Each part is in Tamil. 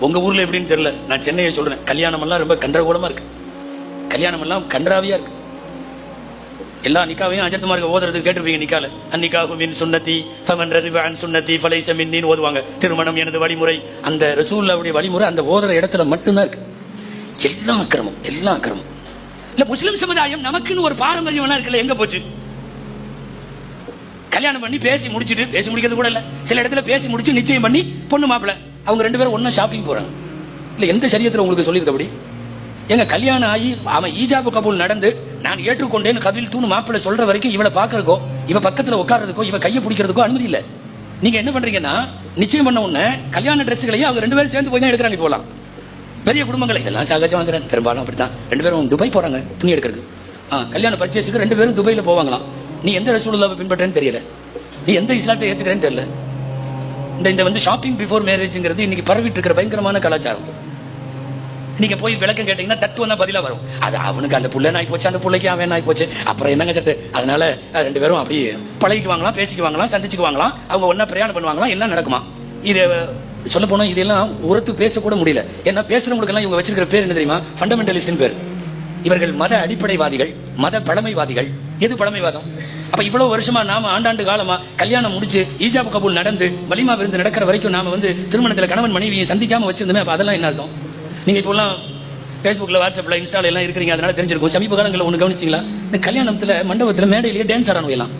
உங்க ஊர்ல எப்படின்னு தெரியல, நான் சென்னையை சொல்றேன். கல்யாணம் எல்லாம் ரொம்ப கண்டகோலமா இருக்கு, கல்யாணம் எல்லாம் கன்றாவியா இருக்கு. எல்லா நிக்காவையும் அஜர்த்துமார்க்க ஓதுறதுக்கு கேட்டிருப்பீங்க. நிக்கால அந்நிக்காஹு மின் சுன்னதி ஃபமன் ரகிப அன் சுன்னதி ஃபலைஸ மின்னின்னு ஓதுவாங்க. திருமணம் எனது வழிமுறை, அந்த ரசூலுல்லாஹ்வுடைய வழிமுறை அந்த ஓதுற இடத்துல மட்டும்தான் இருக்கு. எல்லாம் அக்கிரமம், எல்லாம் அக்கிரமம். இல்ல முஸ்லிம் சமுதாயம் நமக்குன்னு ஒரு பாரம்பரியம் எல்லாம் இருக்குல்ல, எங்க போச்சு? கல்யாணம் பண்ணி பேசி முடிச்சுட்டு, பேசி முடிக்கிறது கூட இல்ல, சில இடத்துல பேசி முடிச்சு நிச்சயம் பண்ணி பொண்ணு மாப்பிள்ள அவங்க 2 பேரும் ஒண்ணா ஷாப்பிங் போறாங்க. இல்ல எந்த சரியத்துல உங்களுக்கு சொல்லியிருக்க அப்படி? எங்க கல்யாணம் ஆகி அவன் ஈஜாபு கபூல் நடந்து நான் ஏற்றுக்கொண்டேன்னு கபில் தூணு மாப்பிள்ள சொல்ற வரைக்கும் இவளை பாக்குறதுக்கோ இவ பக்கத்துல உட்கார்றதுக்கோ இவ கையை பிடிக்கிறதுக்கோ அனுமதி இல்ல. நீங்க என்ன பண்றீங்கன்னா, நிச்சயம் பண்ண உடனே கல்யாண டிரெஸ்களையும் அவங்க 2 பேரும் சேர்ந்து போய் தான் எடுக்கிறாங்க. போலாம் பெரிய குடும்பங்கள் இதெல்லாம் சகஜம் வந்துடுறேன். பெரும்பாலும் அப்படித்தான். 2 பேரும் துபாய் போறாங்க துணி எடுக்கிறதுக்கு. கல்யாண பர்ச்சேஸுக்கு 2 பேரும் துபாயில போவாங்களாம். நீ எந்த ரசூலுல்லாஹ்வை பின்பற்றேன்னு தெரியல, நீ எந்த இஸ்லாத்தை ஏத்துக்கிறேன்னு தெரியல. இந்த வந்து ஷாப்பிங் பிஃபோர் மேரேஜ்ங்கிறது இன்னைக்கு பரவிட்டு இருக்கிற பயங்கரமான கலாச்சாரம். நீங்க போய் விளக்கம் கேட்டீங்கன்னா தத்துவம் தான் பதிலா வரும். அது அவனுக்கு அந்த புள்ள நாய் போச்சு, அந்த புள்ளைக்கு அவன் நாய் போச்சு, அப்புறம் என்னங்க சத்து. அதனால 2 பேரும் அப்படி பழகிக்குவாங்களாம், பேசிக்குவாங்களாம், சந்திச்சுக்குவாங்களாம், அவங்க ஒன்னா பிரயாணம் பண்ணுவாங்களாம், எல்லாம் நடக்குமா. இது சொல்ல போனா இதெல்லாம் உரத்து பேசக்கூட முடியல. ஏன்னா பேசுறவங்களுக்கு எல்லாம் இவங்க வச்சிருக்கிற பேர் என்ன தெரியுமா? ஃபண்டமெண்டலிஸ்ட் பேர். இவர்கள் மத அடிப்படைவாதிகள், மத பழமைவாதிகள். எது பழமைவாதம்? அப்ப இவ்வளவு வருஷமா நாம ஆண்டாண்டு காலமா கல்யாணம் முடிச்சு ஈஜாபு கபூல் நடந்து வலிமா விருந்து நடக்கிற வரைக்கும் நாம வந்து திருமணத்துல கணவன் மனைவியை சந்திக்காம வச்சிருந்தோமே. அப்ப அதெல்லாம் என்ன அர்த்தம்? நீங்க இப்பெல்லாம் பேஸ்புக்ல, வாட்ஸ்அப்ல, இன்ஸ்டால எல்லாம் இருக்கிறீங்க, அதனால தெரிஞ்சிருக்கும். சமீப காலங்களில் ஒண்ணு கவனிச்சிங்களா? இந்த கல்யாணத்துல மண்டபத்துல மேடையிலேயே டான்ஸ் ஆடணும். எல்லாம்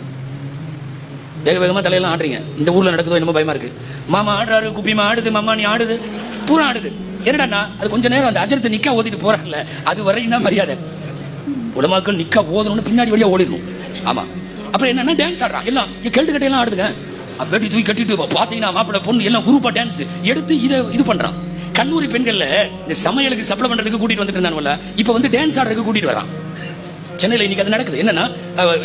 வேக வேகமா தலையெல்லாம் ஆடுறீங்க. இந்த ஊர்ல நடக்குதோ என்னமோ பயமா இருக்கு. மாமா ஆடுறாரு, குப்பிமா ஆடுது, மாமா நீ ஆடுது, பூரா ஆடுது. என்னடா அது கொஞ்ச நேரம் அந்த அஜரத்தை நிக்கா ஓதிட்டு போறாங்கல்ல, அது வரையும் தான் மரியாதை. உலமாக்கள் நிக்கா ஓதணும்னு பின்னாடி வழியா ஓடிடும். ஆமா, அப்புறம் என்னன்னா டான்ஸ் ஆடுறான். எல்லாம் கேள்வி கட்டை எல்லாம் ஆடுதுங்க. வெட்டி தூக்கி கட்டிட்டு பாத்தீங்கன்னா மாப்பிள்ள பொண்ணு எல்லாம் குரூப்பா டான்ஸ் எடுத்து இது பண்றான். கல்லூரி பெண்கள்ல இந்த சமையலுக்கு சப்ளை பண்றதுக்கு கூட்டிட்டு வந்துட்டு இருந்தானுல, இப்ப வந்து டான்ஸ் ஆடுறதுக்கு கூட்டிட்டு வரான். சென்னையில இன்னைக்கு அது நடக்குது. என்னன்னா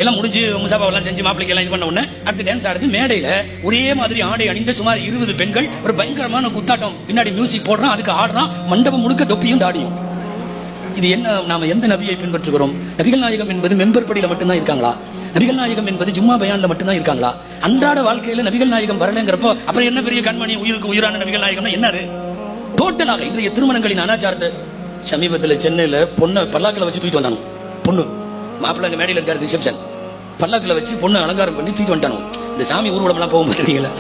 எல்லாம் முடிஞ்சு முசாபா எல்லாம் செஞ்சு மாப்பிளைக்கு எல்லாம் இது பண்ண உடனே அடுத்து டான்ஸ் ஆடுது. மேடையில ஒரே மாதிரி ஆடை அணிந்த சுமார் 20 பெண்கள் ஒரு பயங்கரமான குத்தாட்டம், பின்னாடி மியூசிக் போடுறான், அதுக்கு ஆடுறான். மண்டபம் முழுக்க தொப்பியும் தாடியும். இது என்ன? நாம எந்த நபியை பின்பற்றுகிறோம்? நபிகள் நாயகம் என்பது மெம்பர் படியில மட்டும்தான் இருக்காங்களா? நபிகள் நாயகம் என்பது ஜும்மா பயான்ல மட்டும்தான் இருக்காங்களா? அன்றாட வாழ்க்கையில நபிகள் நாயகம் வரலங்கிறப்போ அப்புறம் என்ன பெரிய கண்மணி, உயிருக்கு உயிரான நபிகள் நாயகம்னா என்னது? டோட்டலாக இன்றைய திருமணங்களின் அனாச்சாரத்தை. சமீபத்தில் சென்னையில பொண்ணை பல்லாக்கில் வச்சு தூக்கிட்டு வந்தாங்க. பொண்ணு மாப்பிள்ளை அங்க மேடையில் இருக்காரு, ரிசப்ஷன். பல்லாக்கில் வச்சு பொண்ணு அலங்காரம் பண்ணி தூக்கிட்டு வந்துட்டானோ. இந்த சாமி ஊர்வலம் எல்லாம் போக மாட்டீங்களா?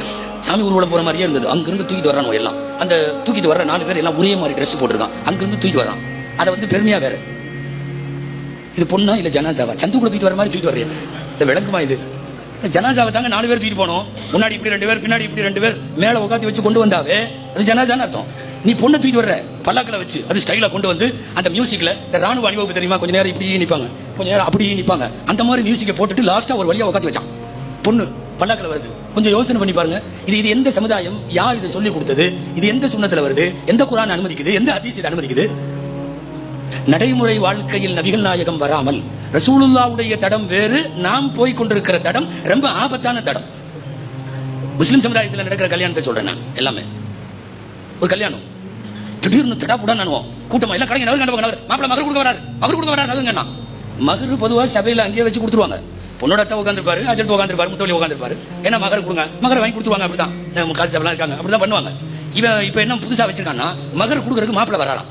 சாமி ஊர்வலம் போற மாதிரியே இருந்தது. அங்கிருந்து தூக்கிட்டு வரானோ எல்லாம். அந்த தூக்கிட்டு வர 4 பேர் எல்லாம் ஒரே மாதிரி ட்ரெஸ் போட்டிருக்கான். அங்கிருந்து தூக்கிட்டு வரான். அதை வந்து பெருமையா வேற. இது பொண்ணா இல்ல ஜனாசாவா? சந்து கூட தூக்கிட்டு வர மாதிரி தூக்கிட்டு வர்றேன். இந்த விளக்குமா இது? ஜனாசாவை தாங்க 4 பேர் தூக்கிட்டு போனோம். முன்னாடி இப்படி 2 பேர், பின்னாடி இப்படி 2 பேர், மேல உட்காந்து வச்சு கொண்டு வந்தாவே அது ஜனாசான்னு அர்த்தம். நீ பொண்ணை தூக்கிட்டு வர்ற பல்லாக்கில் வச்சு, அது ஸ்டைலா கொண்டு வந்து அந்த மியூசிக்ல இந்த ராணுவ அணிவகுப்பு தெரியுமா? கொஞ்ச நேரம் இப்படி நிப்பாங்க, கொஞ்ச நேரம் அப்படி நிப்பாங்க. அந்த மாதிரி மியூசிக்கை போட்டுட்டு லாஸ்டா ஒரு வழியா உட்காந்து வச்சான். பொண்ணு பல்லாக்கில் வருது. கொஞ்சம் யோசனை பண்ணி பாருங்க. இது எந்த சமுதாயம்? யார் இதை சொல்லி கொடுத்தது? இது எந்த சுன்னத்துல வருது? எந்த குர்ஆன் அனுமதிக்குது? எந்த ஹதீஸ் இதை அனுமதிக்குது? நடைமுறை வாழ்க்கையில் நபிகள் நாயகம் வராமல் ரசூலுல்லாஹ்வுடைய தடம் வேறு, நாம் போய் கொண்டிருக்கிற தடம் ரொம்ப ஆபத்தான தடம். முஸ்லிம் சமுதாயத்தில் நடக்கிற கல்யாணத்தை சொல்றேன் நான். எல்லாமே ஒரு கல்யாணம் திடீர்னு தடாபுடான்னு நானுவோம். கூட்டமா எல்லாம் கடைங்க மாப்பிள்ள மகர் கொடுக்க வராரு, மகர் கொடுக்க வராரு. அதுங்கண்ணா மகர் பொதுவாக சபையில அங்கேயே வச்சு கொடுத்துருவாங்க. பொண்ணோட அத்தை உட்காந்துருப்பாரு, அஜர்த்து உட்காந்துருப்பாரு, முத்தோலி உட்காந்துருப்பாரு. ஏன்னா மகர் கொடுங்க, மகர் வாங்கி கொடுத்துருவாங்க. அப்படிதான் காசு சபைலாம் இருக்காங்க, அப்படிதான் பண்ணுவாங்க. இவன் இப்ப என்ன புதுசா வச்சிருக்கான்னா, மகர் கொடுக்கறதுக்கு மாப்பிள்ள வராராம்.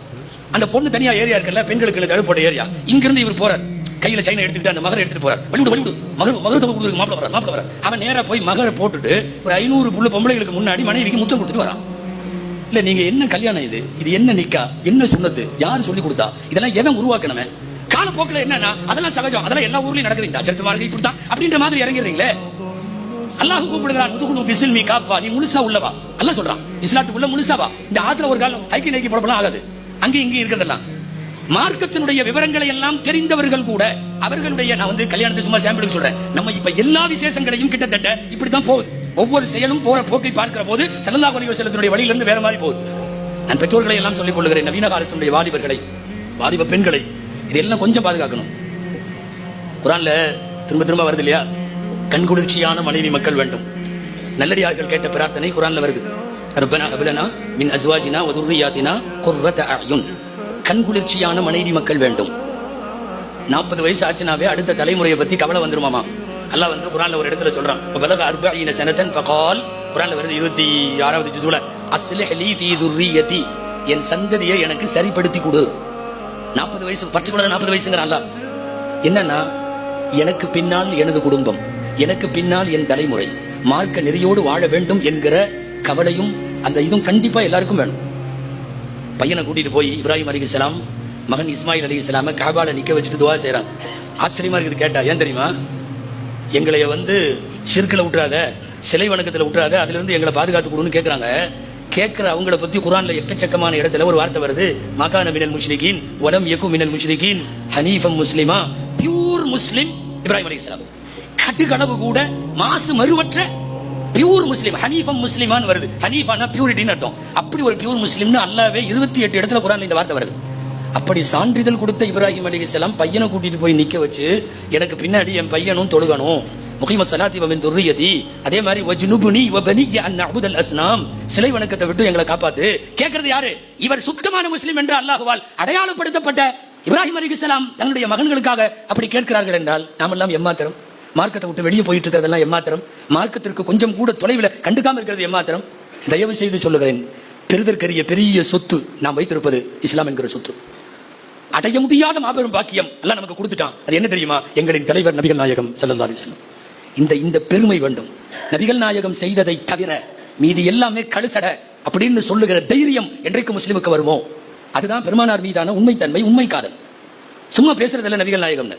அந்த பொண்ணு தனியா ஏரியா இருக்குல்ல, பெண்களுக்கு தடுப்பு போட்ட ஏரியா. இங்க இருந்து இவர் போறார், கையில சைனை எடுத்துக்கிட்டு அந்த மகரை எடுத்துட்டு போறார். வழிவிடு மகர் தொகை கொடுக்குறதுக்கு மாப்பிள்ள வரார். அவன் நேரா போய் மகரை போட்டுட்டு ஒரு 500 புள்ள பொம்பளைகளுக்கு முன்னாடி மனைவிக்கு முத்தம் கொடுத்துட்டு வரான். இல்ல நீங்க என்ன கல்யாணம் இது? இது என்ன நிக்கா? என்ன சுன்னத்து? யாரு சொல்லி கொடுத்தா? இதெல்லாம் எவன் உருவாக்கணுமே? காலப்போக்கில் என்னன்னா அதெல்லாம் சகஜம், அதெல்லாம் எல்லா ஊர்லயும் நடக்குது. இந்த அஜர்த்துமார்கள் இப்படித்தான் அப்படின்ற மாதிரி இறங்கிறீங்களே. அல்லாஹ் கூப்பிடுகிறான், முதுகுனு பிஸ்மி காஃபா, நீ முழுசா உள்ளவா. அல்லாஹ் சொல்றான் இஸ்லாத்துக்குள்ள முழுசாவா. இந்த ஆத்துல ஒரு காலம் ஐக்கி நைக்கி போடலாம் ஆகாது. அங்கே இங்கே இருக்கிறதெல்லாம் மார்க்கத்தினுடைய விவரங்களை எல்லாம் தெரிந்தவர்கள் கூட அவர்களுடைய, நான் வந்து கல்யாணத்தை சும்மா சாம்பிளுக்கு சொல்றேன். நம்ம இப்ப எல்லா விசேஷங்களையும் கிட்டத்தட்ட இப்படித்தான் போகுது. ஒவ்வொரு செயலும் போற போக்கை பார்க்கிற போது ஸல்லல்லாஹு அலைஹி வஸல்லத்தினுடைய வழியிலிருந்து வேற மாதிரி போகுது. நான் பெற்றோர்களை எல்லாம் சொல்லிக் கொள்கிறேன், நவீன காலத்தினுடைய வாலிபர்களை, வாலிப பெண்களை இதெல்லாம் கொஞ்சம் பாதுகாக்கணும். குர்ஆன்ல திரும்ப திரும்ப வருது இல்லையா, கண்குளிர்ச்சியான மனைவி மக்கள் வேண்டும். நல்லடியார்கள் கேட்ட பிரார்த்தனை குர்ஆன்ல வருது. ரப்பனா ஹப் லனா மின் அஸ்வாஜினா வ துர்ரியாத்தினா குர்ரத அயுன். கண்குளிர்ச்சியான மனைவி மக்கள் வேண்டும். 40 வயசு ஆச்சுனாவே அடுத்த தலைமுறையை பத்தி கவலை வந்துருமாமா. அல்லாஹ் வந்து குர்ஆன்ல ஒரு இடத்துல சொல்றான், பலக 40 சனதன் ஃபகால். குர்ஆன்ல வருது 26வது ஜுஸ்ல, அஸ்லிஹ் லீ ஃபீ துர்ரியதி. என் சந்ததியை எனக்கு சரிப்படுத்தி கொடு. 40 வயசு பர்டிகுலர் 40 வயசுங்கிற அல்லாஹ் என்னன்னா, எனக்கு பின்னால் எனது குடும்பம், எனக்கு பின்னால் என் தலைமுறை மார்க்க நெறியோடு வாழ வேண்டும் என்கிற கவலையும் அந்த இதுவும் கண்டிப்பா எல்லாருக்கும் வேணும். பையனை கூட்டிட்டு போய் இப்ராஹிம் அலைஹிஸ்ஸலாம் மகன் இஸ்மாயில் அலைஹிஸ்ஸலாம காபால நிக்க வச்சுட்டு துவா செய்றாங்க. ஆச்சரியமா இருக்குது கேட்டா. ஏன் தெரியுமா? எங்களைய ஷிர்க்ல விட்டுறாத, சிலை வணக்கத்துல விட்டுறாத, அதுல இருந்து எங்களை பாதுகாத்து கொடுன்னு கேட்கறாங்க. கேட்கிற அவங்கள பத்தி குர்ஆன்ல எக்கச்சக்கமான இடத்துல ஒரு வார்த்தை வருது, மகான மினல் முஷ்ரிகீன் வலம் யகு மினல் முஷ்ரிகீன் ஹனீஃபம் முஸ்லிமா. பியூர் முஸ்லிம் இப்ராஹிம் அலைஹிஸ்ஸலாம். கட்டுகளவு கூட மாசு மறுவற்ற பியூர் முஸ்லிம். ஹனீஃபம் முஸ்லிமான் வருது. ஹனீஃபானா பியூரிட்டின்னு அர்த்தம். அப்படி ஒரு பியூர் முஸ்லிம்னு அல்லாஹ்வே 28 இடத்துல குர்ஆன்ல இந்த வார்த்தை வருது. அப்படி சான்றிதழ் கொடுத்த இப்ராஹிம் அலைஹிஸ்ஸலாம் பையனை கூட்டிட்டு போய் நிக்க வச்சு, எனக்கு பின்னாடி என் பையனும் தொழுகணும், முகீம ஸலாத்தி வ மின் துர்ரிய்யதி, அதே மாதிரி வஜ்னுபுனி வ பனிய அன் நஅபுதல் அஸ்னாம், சிலை வணக்கத்தை விட்டு எங்களை காப்பாத்து. கேக்குறது யாரு? இவர் சுத்தமான முஸ்லிம் என்று அல்லாஹ்வால் அடையாளப்படுத்தப்பட்ட இப்ராஹிம் அலைஹிஸ்ஸலாம் தன்னுடைய மகன்களுக்காக அப்படி கேட்கிறார்கள் என்றால் நாம் எல்லாம் எம்மாத்திரம்? மார்க்கத்தை விட்டு வெளியே போயிட்டு இருக்கிறதெல்லாம் எம்மாத்திரம்? மார்க்கத்திற்கு கொஞ்சம் கூட தொலைவில் கண்டுக்காம இருக்கிறது எம்மாத்திரம்? தயவு செய்து சொல்லுகிறேன், பெறுதற்கரிய பெரிய சொத்து நாம் வைத்திருப்பது இஸ்லாம் என்கிற சொத்து. அடைய முடியாத மாபெரும் பாக்கியம் எல்லாம் நமக்கு கொடுத்துட்டான். அது என்ன தெரியுமா? எங்களின் தலைவர் நபிகள் நாயகம் ஸல்லல்லாஹு அலைஹி வஸல்லம். இந்த பெருமை வேண்டும். நபிகள் நாயகம் செய்ததை தவிர மீதி எல்லாமே கழுசட அப்படின்னு சொல்லுகிற தைரியம் என்றைக்கு முஸ்லிமுக்கு வருமோ, அதுதான் பெருமானார் மீதான உண்மைத்தன்மை, உண்மை காதல். சும்மா பேசுறதில்ல நபிகள் நாயகம்.